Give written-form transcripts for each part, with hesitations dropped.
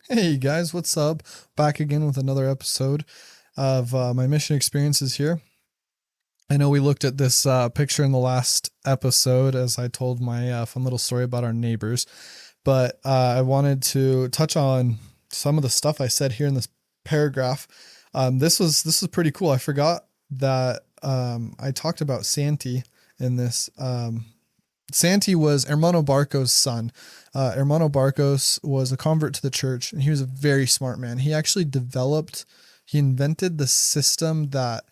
Hey guys, what's up? Back again with another episode of my mission experiences here. I know we looked at this picture in the last episode as I told my fun little story about our neighbors, but I wanted to touch on some of the stuff I said here in this paragraph. This was pretty cool. I forgot that I talked about Santy in this. Santy was Hermano Barcos' son. Hermano Barcos was a convert to the church, and he was a very smart man. He invented the system that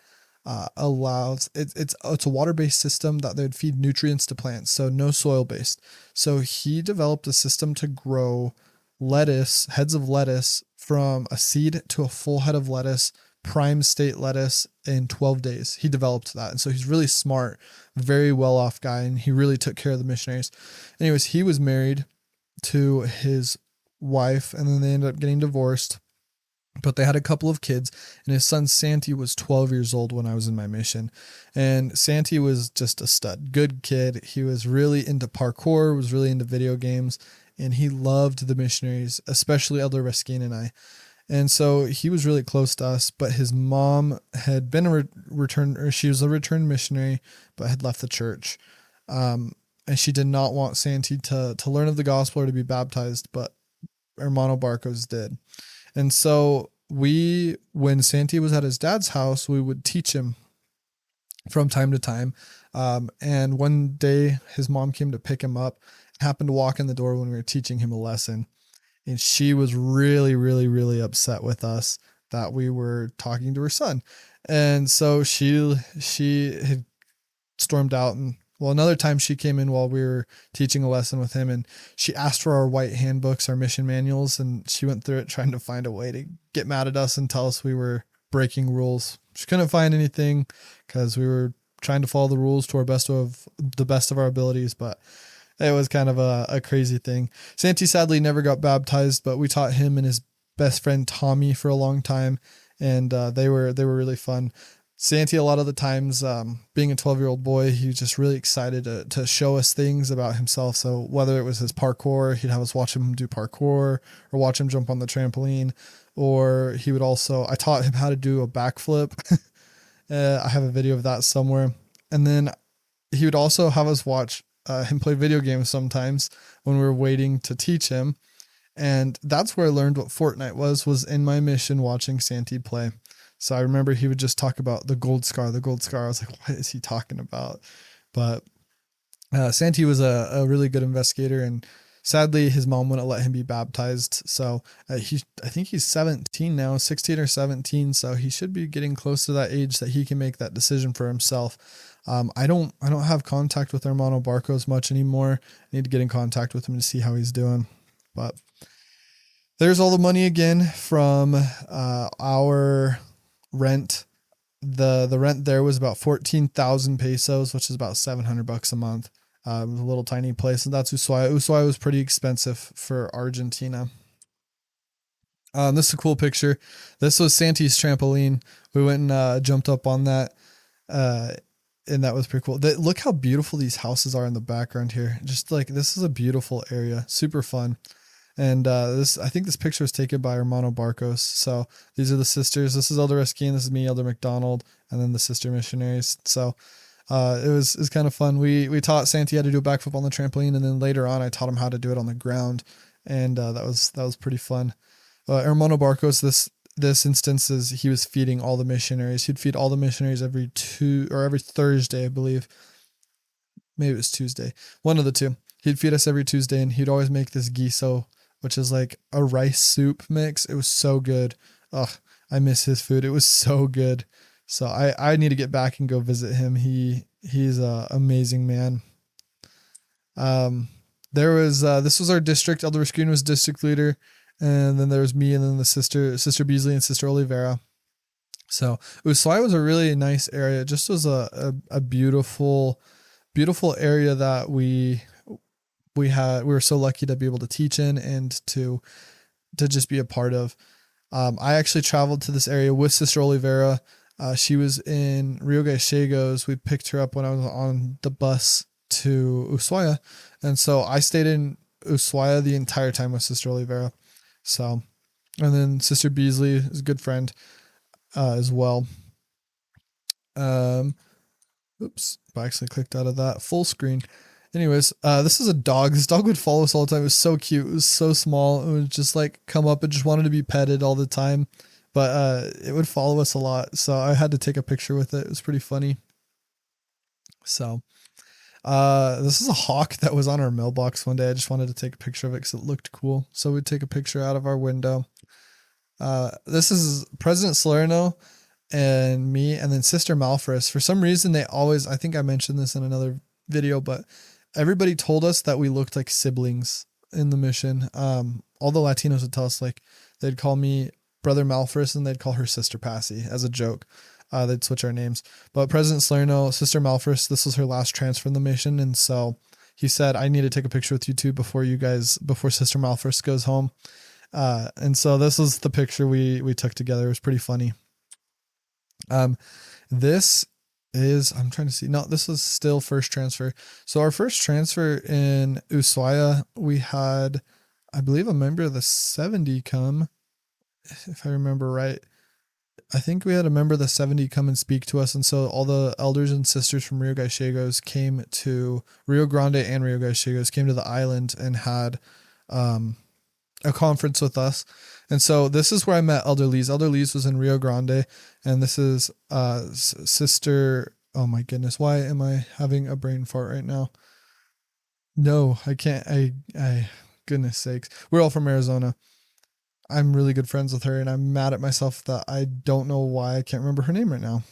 allows it's a water based system that they'd feed nutrients to plants, so no soil based. So he developed a system to grow heads of lettuce from a seed to a full head of lettuce, prime state lettuce in 12 days. He developed that. And so he's really smart, very well off guy, and he really took care of the missionaries. Anyways, he was married to his wife, and then they ended up getting divorced. But they had a couple of kids, and his son Santy was 12 years old when I was in my mission. And Santy was just a stud, good kid. He was really into parkour, was really into video games, and he loved the missionaries, especially Elder Reskin and I. And so he was really close to us, but his mom had been she was a returned missionary, but had left the church. And she did not want Santy to learn of the gospel or to be baptized, but Hermano Barcos did. And so when Santy was at his dad's house, we would teach him from time to time. And one day his mom came to pick him up, happened to walk in the door when we were teaching him a lesson. And she was really, really, really upset with us that we were talking to her son. And so she had stormed out. And well, another time she came in while we were teaching a lesson with him, and she asked for our white handbooks, our mission manuals, and she went through it trying to find a way to get mad at us and tell us we were breaking rules. She couldn't find anything because we were trying to follow the rules to the best of our abilities, but it was kind of a crazy thing. Santy sadly never got baptized, but we taught him and his best friend Tommy for a long time, and they were really fun. Santy, a lot of the times, being a 12-year-old boy, he was just really excited to show us things about himself. So whether it was his parkour, he'd have us watch him do parkour or watch him jump on the trampoline, or I taught him how to do a backflip. I have a video of that somewhere. And then he would also have us watch him play video games sometimes when we were waiting to teach him. And that's where I learned what Fortnite was in my mission watching Santy play. So I remember he would just talk about the gold scar. I was like, what is he talking about? But Santy was a really good investigator, and sadly his mom wouldn't let him be baptized. So I think he's 17 now, 16 or 17. So he should be getting close to that age that he can make that decision for himself. I don't have contact with Hermano Barcos much anymore. I need to get in contact with him to see how he's doing. But there's all the money again from our rent. The rent there was about 14,000 pesos, which is about $700 a month. It was a little tiny place, and that's Ushuaia. Ushuaia was pretty expensive for Argentina. This is a cool picture. This was Santy's trampoline. We went and jumped up on that. And that was pretty cool. Look how beautiful these houses are in the background here. Just like, this is a beautiful area, super fun. And I think this picture was taken by Hermano Barcos. So these are the sisters. This is Elder Esquine. This is me, Elder McDonald, and then the sister missionaries. So it was kind of fun. We taught Santy how to do a backflip on the trampoline, and then later on I taught him how to do it on the ground, and that was pretty fun. Hermano Barcos, this instance is he was feeding all the missionaries. He'd feed all the missionaries every Thursday, I believe. Maybe it was Tuesday. One of the two. He'd feed us every Tuesday, and he'd always make this guiso, which is like a rice soup mix. It was so good. Ugh, I miss his food. It was so good. So I need to get back and go visit him. He's a amazing man. This was our district. Elder Screen was district leader. And then there was me, and then the Sister Beasley and Sister Olivera. So Ushuaia was a really nice area. It just was a beautiful, beautiful area that we were so lucky to be able to teach in and to just be a part of. I actually traveled to this area with Sister Olivera. She was in Rio Gallegos. We picked her up when I was on the bus to Ushuaia. And so I stayed in Ushuaia the entire time with Sister Olivera. So And then Sister Beasley is a good friend as well. Oops, I actually clicked out of that full screen. Anyways, this is a dog. This dog would follow us all the time. It was so cute. It was so small. It would just like come up and just wanted to be petted all the time. But it would follow us a lot. So I had to take a picture with it. It was pretty funny. So this is a hawk that was on our mailbox one day. I just wanted to take a picture of it because it looked cool. So we'd take a picture out of our window. This is President Salerno and me, and then Sister Malphris. For some reason, they always, I think I mentioned this in another video, but everybody told us that we looked like siblings in the mission. All the Latinos would tell us, like, they'd call me Brother Malphris and they'd call her Sister Passy as a joke. They'd switch our names. But President Salerno, Sister Malphris, this was her last transfer in the mission. And so he said, I need to take a picture with you two before Sister Malphris goes home. And so this is the picture we took together. It was pretty funny. This is, I'm trying to see. No, this is still first transfer. So our first transfer in Ushuaia, we had, I believe, a member of the 70 come, if I remember right. I think we had a member of the 70 come and speak to us. And so all the elders and sisters from Rio Gallegos came to Rio Grande and Rio Gallegos came to the island and had, a conference with us. And so this is where I met Elder Lees. Elder Lees was in Rio Grande, and this is Sister, oh my goodness, why am I having a brain fart right now? No, I can't. I goodness sakes. We're all from Arizona. I'm really good friends with her, and I'm mad at myself that I don't know why I can't remember her name right now.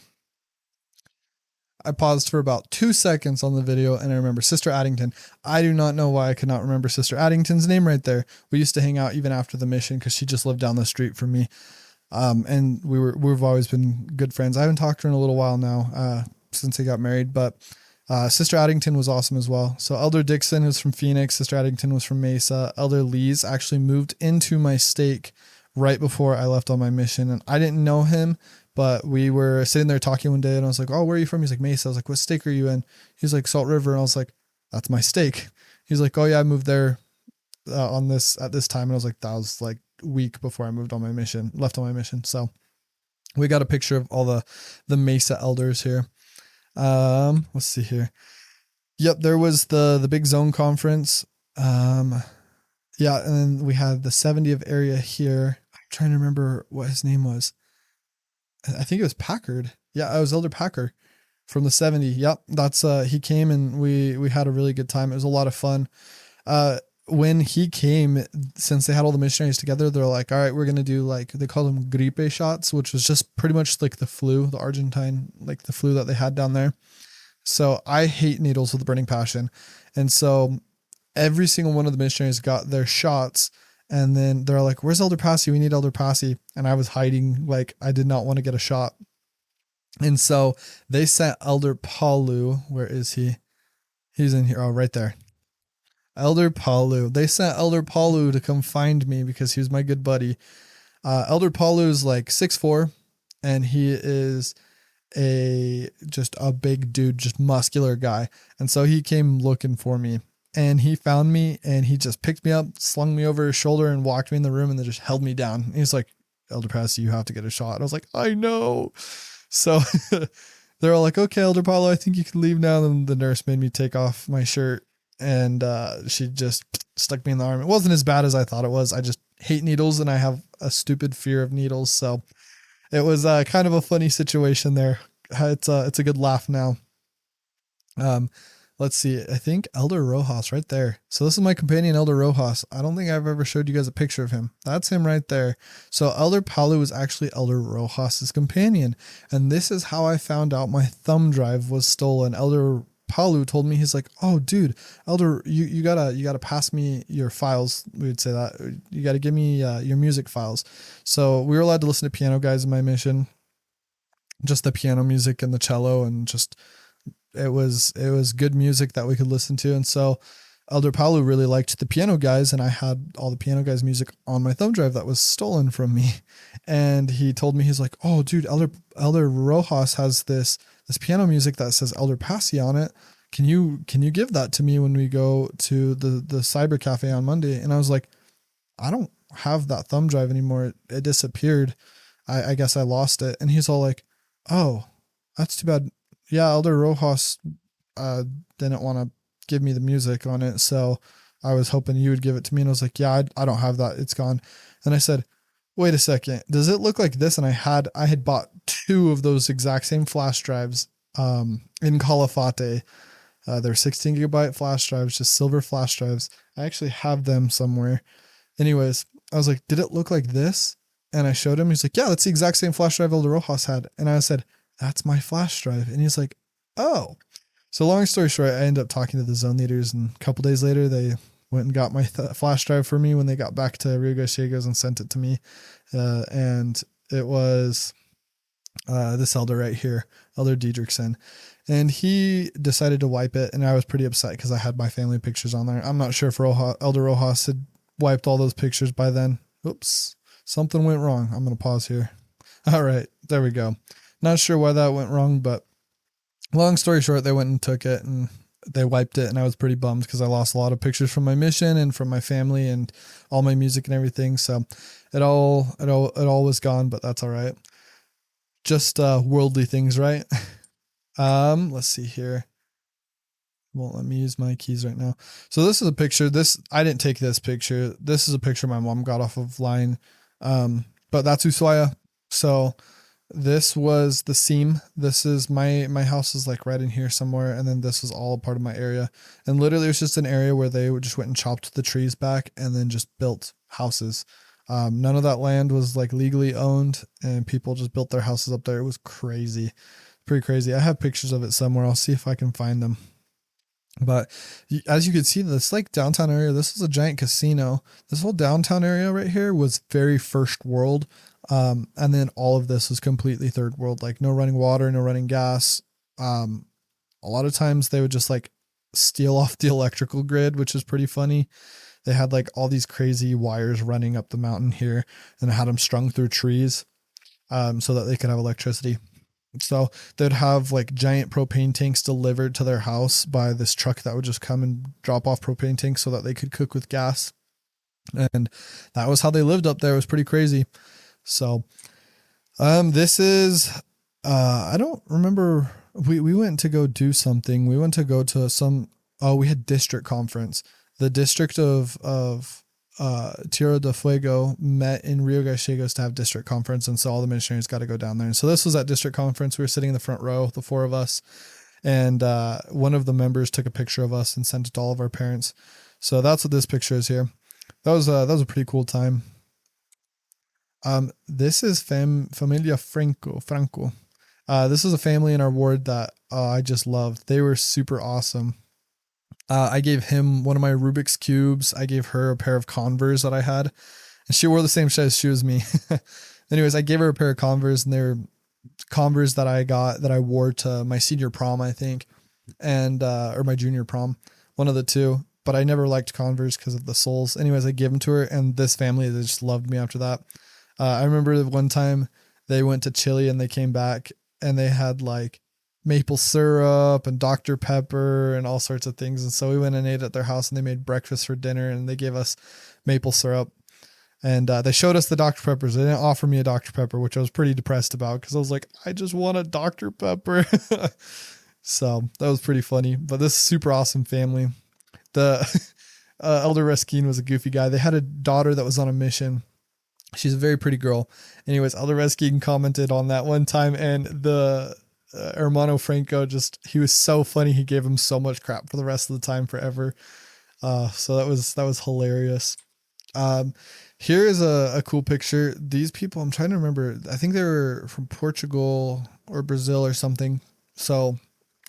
I paused for about 2 seconds on the video and I remember Sister Addington. I do not know why I could not remember Sister Addington's name right there. We used to hang out even after the mission because she just lived down the street from me. And we've always been good friends. I haven't talked to her in a little while now, since I got married, but Sister Addington was awesome as well. So Elder Dixon was from Phoenix. Sister Addington was from Mesa. Elder Lees actually moved into my stake right before I left on my mission. And I didn't know him, but we were sitting there talking one day and I was like, oh, where are you from? He's like, Mesa. I was like, what stake are you in? He's like, Salt River. And I was like, that's my stake. He's like, oh yeah, I moved there at this time. And I was like, that was like a week before I left on my mission. So we got a picture of all the Mesa elders here. Let's see here. Yep. There was the big zone conference. Yeah. And then we had the 70 of area here. I'm trying to remember what his name was. I think it was Packard. Yeah, it was Elder Packard from the 70. Yep, that's he came and we had a really good time. It was a lot of fun. When he came, since they had all the missionaries together, they're like, all right, we're gonna do, like, they call them gripe shots, which was just pretty much like the flu, the Argentine, like the flu that they had down there. So I hate needles with a burning passion, and so every single one of the missionaries got their shots. And then they're like, where's Elder Passy? We need Elder Passy. And I was hiding, like, I did not want to get a shot. And so they sent Elder Paulu. Where is he? He's in here. Oh, right there. Elder Paulu. They sent Elder Paulu to come find me because he was my good buddy. Elder Paulu is like 6'4", and he is just a big dude, just muscular guy. And so he came looking for me. And he found me and he just picked me up, slung me over his shoulder and walked me in the room and then just held me down. And he's like, Elder Passy, you have to get a shot. And I was like, I know. So they're all like, okay, Elder Paulo, I think you can leave now. And the nurse made me take off my shirt and she just stuck me in the arm. It wasn't as bad as I thought it was. I just hate needles and I have a stupid fear of needles. So it was kind of a funny situation there. It's a good laugh now. Let's see. I think Elder Rojas right there. So this is my companion, Elder Rojas. I don't think I've ever showed you guys a picture of him. That's him right there. So Elder Paulo was actually Elder Rojas's companion. And this is how I found out my thumb drive was stolen. Elder Paulo told me, he's like, oh dude, Elder, you gotta pass me your files. We would say that you gotta give me your music files. So we were allowed to listen to piano guys in my mission, just the piano music and the cello, and just, it was good music that we could listen to. And so Elder Paulo really liked the piano guys, and I had all the piano guys music on my thumb drive that was stolen from me. And he told me, he's like, oh dude, Elder Rojas has this piano music that says Elder Passy on it. Can you give that to me when we go to the cyber cafe on Monday? And I was like, I don't have that thumb drive anymore. It disappeared. I guess I lost it. And he's all like, oh, that's too bad. Yeah, Elder Rojas uh, didn't want to give me the music on it. So I was hoping you would give it to me. And I was like, yeah, I don't have that. It's gone. And I said, wait a second. Does it look like this? And I had bought two of those exact same flash drives in Calafate. They're 16 gigabyte flash drives, just silver flash drives. I actually have them somewhere. Anyways, I was like, did it look like this? And I showed him. He's like, yeah, that's the exact same flash drive Elder Rojas had. And I said, that's my flash drive. And he's like, oh. So long story short, I ended up talking to the zone leaders, and a couple days later, they went and got my flash drive for me when they got back to Rio Gallegos and sent it to me. And it was this elder right here, Elder Diedrichson. And he decided to wipe it, and I was pretty upset because I had my family pictures on there. I'm not sure if Elder Rojas had wiped all those pictures by then. Oops, something went wrong. I'm going to pause here. All right, there we go. Not sure why that went wrong, but long story short, they went and took it, and they wiped it, and I was pretty bummed because I lost a lot of pictures from my mission and from my family and all my music and everything. So it all was gone, but that's all right. Just worldly things, right? Let's see here. Won't let me use my keys right now. So this is a picture. I didn't take this picture. This is a picture my mom got off of line. But that's Ushuaia. So this was the seam. This is my house is like right in here somewhere. And then this was all a part of my area. And literally it was just an area where they just went and chopped the trees back and then just built houses. None of that land was like legally owned, and people just built their houses up there. It was crazy. Pretty crazy. I have pictures of it somewhere. I'll see if I can find them. But as you can see, this like downtown area, this was a giant casino. This whole downtown area right here was very first world. And then all of this was completely third world, like no running water, no running gas. A lot of times they would just like steal off the electrical grid, which is pretty funny. They had like all these crazy wires running up the mountain here and had them strung through trees, so that they could have electricity. So they'd have like giant propane tanks delivered to their house by this truck that would just come and drop off propane tanks so that they could cook with gas. And that was how they lived up there. It was pretty crazy. So, this is, I don't remember. We went to go do something. We went to go to we had district conference. The district of Tierra del Fuego met in Rio Gallegos to have district conference. And so all the missionaries got to go down there. And so this was at district conference. We were sitting in the front row, the four of us. And one of the members took a picture of us and sent it to all of our parents. So that's what this picture is here. That was a pretty cool time. This is Familia Franco. This is a family in our ward that I just loved. They were super awesome. I gave him one of my Rubik's cubes. I gave her a pair of Converse that I had, and she wore the same size shoe as me. Anyways, I gave her a pair of Converse, and they were Converse that I wore to my senior prom, I think, and or my junior prom, one of the two. But I never liked Converse because of the soles. Anyways, I gave them to her, and this family, they just loved me after that. I remember one time they went to Chile and they came back and they had like maple syrup and Dr. Pepper and all sorts of things. And so we went and ate at their house, and they made breakfast for dinner, and they gave us maple syrup, and they showed us the Dr. Peppers. They didn't offer me a Dr. Pepper, which I was pretty depressed about because I was like, I just want a Dr. Pepper. So that was pretty funny. But this super awesome family. The Elder Reskin was a goofy guy. They had a daughter that was on a mission. She's a very pretty girl. Anyways, Elder Reskin commented on that one time, and the Hermano Franco he was so funny. He gave him so much crap for the rest of the time forever. So that was hilarious. Here is a cool picture. These people, I'm trying to remember. I think they were from Portugal or Brazil or something. So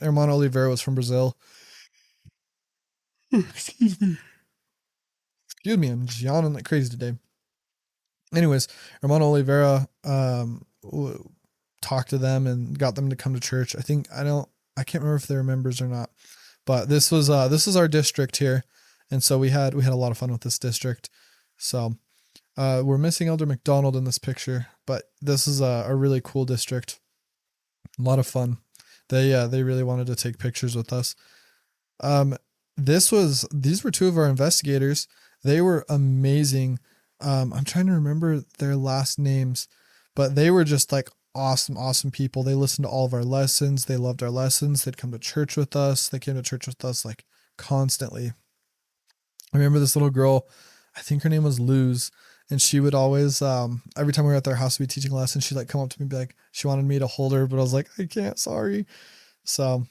Hermano Oliveira was from Brazil. Excuse me. I'm just yawning like crazy today. Anyways, Hermano Oliveira, talked to them and got them to come to church. I can't remember if they were members or not, but this is our district here. And so we had a lot of fun with this district. So, we're missing Elder McDonald in this picture, but this is a really cool district. A lot of fun. They really wanted to take pictures with us. These were two of our investigators. They were amazing. I'm trying to remember their last names, but they were just like awesome people. They listened to all of our lessons. They loved our lessons. They'd come to church with us. They came to church with us like constantly. I remember this little girl, I think her name was Luz, and she would always, every time we were at their house, we'd be teaching a lesson. She'd like come up to me and be like, she wanted me to hold her, but I was like, I can't, sorry. So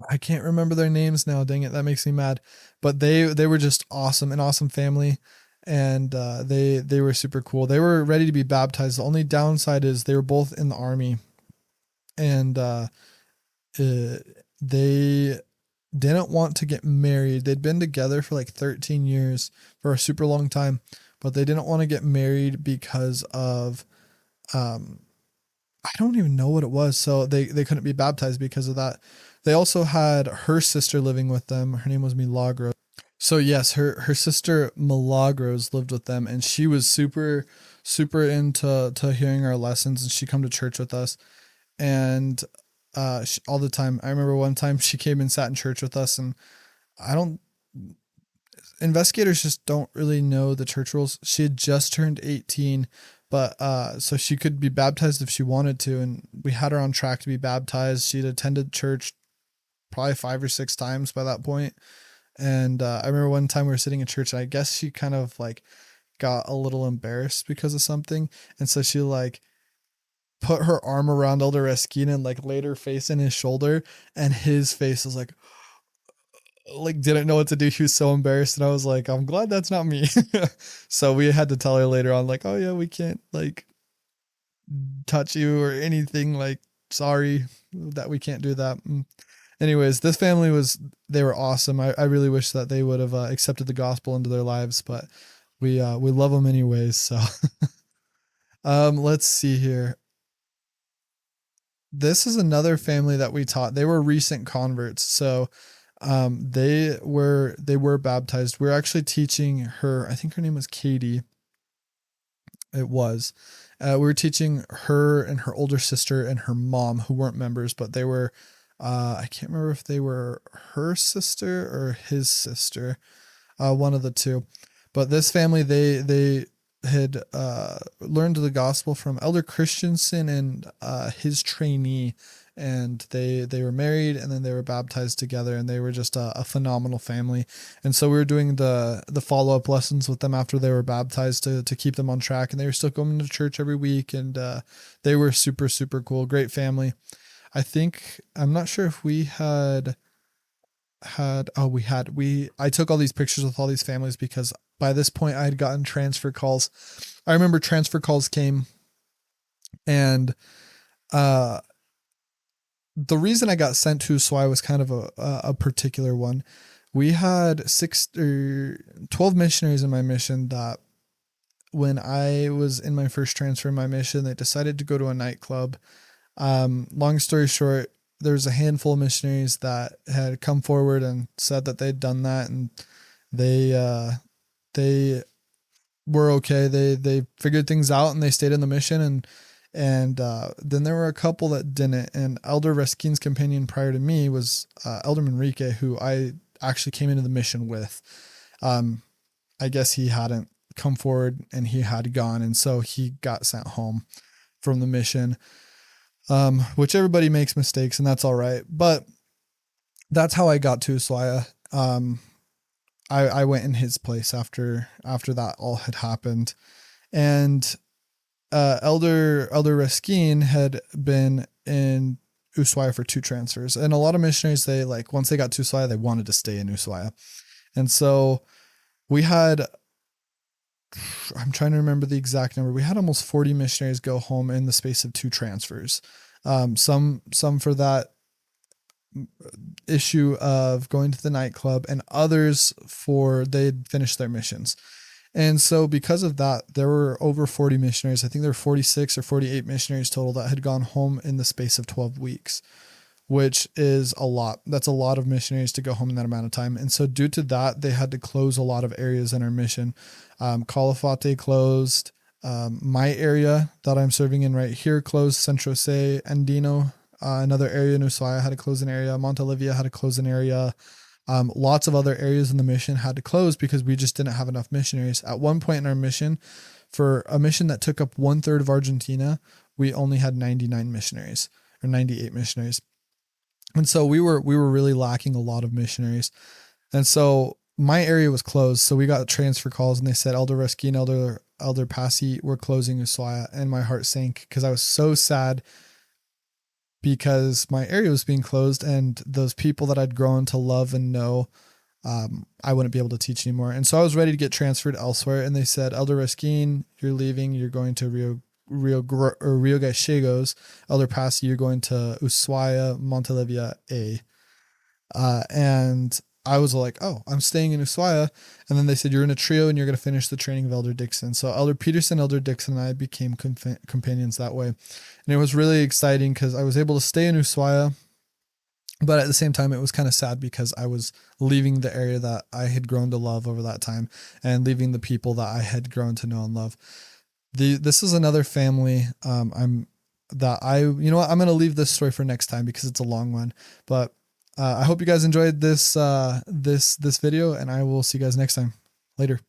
I can't remember their names now. Dang it. That makes me mad. But they were just awesome, an awesome family. And, they were super cool. They were ready to be baptized. The only downside is they were both in the army, and, they didn't want to get married. They'd been together for like 13 years, for a super long time, but they didn't want to get married because of, I don't even know what it was. So they couldn't be baptized because of that. They also had her sister living with them. Her name was Milagros. So yes, her sister Milagros lived with them, and she was super into hearing our lessons, and she come to church with us. And all the time. I remember one time she came and sat in church with us, and I don't, investigators just don't really know the church rules. She had just turned 18, but so she could be baptized if she wanted to, and we had her on track to be baptized. She'd attended church probably 5 or 6 times by that point. And I remember one time we were sitting in church, and I guess she kind of like got a little embarrassed because of something, and so she like put her arm around Elder Reskin and like laid her face in his shoulder, and his face was like didn't know what to do. She was so embarrassed, and I was like, I'm glad that's not me. So we had to tell her later on, like, oh yeah, we can't like touch you or anything, like sorry that we can't do that. Anyways, this family they were awesome. I really wish that they would have accepted the gospel into their lives, but we love them anyways. So let's see here. This is another family that we taught. They were recent converts. So they were baptized. We were actually teaching her, I think her name was Katie. It was. We were teaching her and her older sister and her mom, who weren't members, but they were, I can't remember if they were her sister or his sister, one of the two. But this family, they had learned the gospel from Elder Christensen and his trainee, and they were married, and then they were baptized together, and they were just a phenomenal family. And so we were doing the follow-up lessons with them after they were baptized to keep them on track, and they were still going to church every week, and they were super cool, great family. I'm not sure if we I took all these pictures with all these families because by this point I had gotten transfer calls. I remember transfer calls came, and the reason I got sent to Ushuaia was kind of a particular one. We had 12 missionaries in my mission that when I was in my first transfer in my mission, they decided to go to a nightclub. Long story short, there was a handful of missionaries that had come forward and said that they'd done that, and they were okay. They figured things out, and they stayed in the mission, and then there were a couple that didn't. And Elder Reskin's companion prior to me was Elder Manrique, who I actually came into the mission with. I guess he hadn't come forward, and he had gone, and so he got sent home from the mission. Which everybody makes mistakes, and that's all right. But that's how I got to Ushuaia. I went in his place after that all had happened. And Elder Reskin had been in Ushuaia for 2 transfers. And a lot of missionaries, they like, once they got to Ushuaia, they wanted to stay in Ushuaia. And so we had, I'm trying to remember the exact number. We had almost 40 missionaries go home in the space of 2 transfers. Some for that issue of going to the nightclub, and others for they'd finished their missions. And so because of that, there were over 40 missionaries. I think there were 46 or 48 missionaries total that had gone home in the space of 12 weeks, which is a lot. That's a lot of missionaries to go home in that amount of time. And so due to that, they had to close a lot of areas in our mission. Calafate closed. My area that I'm serving in right here closed. Centro Se, Andino, another area in Ushuaia had to close an area. Monte Olivia had to close an area. Lots of other areas in the mission had to close because we just didn't have enough missionaries. At one point in our mission, for a mission that took up 1/3 of Argentina, we only had 99 missionaries or 98 missionaries. And so we were really lacking a lot of missionaries. And so my area was closed. So we got transfer calls and they said Elder Rescue and Elder Passy were closing Ushuaia, and my heart sank because I was so sad because my area was being closed and those people that I'd grown to love and know, I wouldn't be able to teach anymore. And so I was ready to get transferred elsewhere. And they said, Elder Reskin, you're leaving. You're going to Rio Gallegos. Elder Passy, you're going to Ushuaia, Montelivia A. And I was like, oh, I'm staying in Ushuaia. And then they said, you're in a trio and you're going to finish the training of Elder Dixon. So Elder Peterson, Elder Dixon, and I became companions that way. And it was really exciting because I was able to stay in Ushuaia. But at the same time, it was kind of sad because I was leaving the area that I had grown to love over that time and leaving the people that I had grown to know and love. This is another family. I'm going to leave this story for next time because it's a long one, but I hope you guys enjoyed this video, and I will see you guys next time. Later.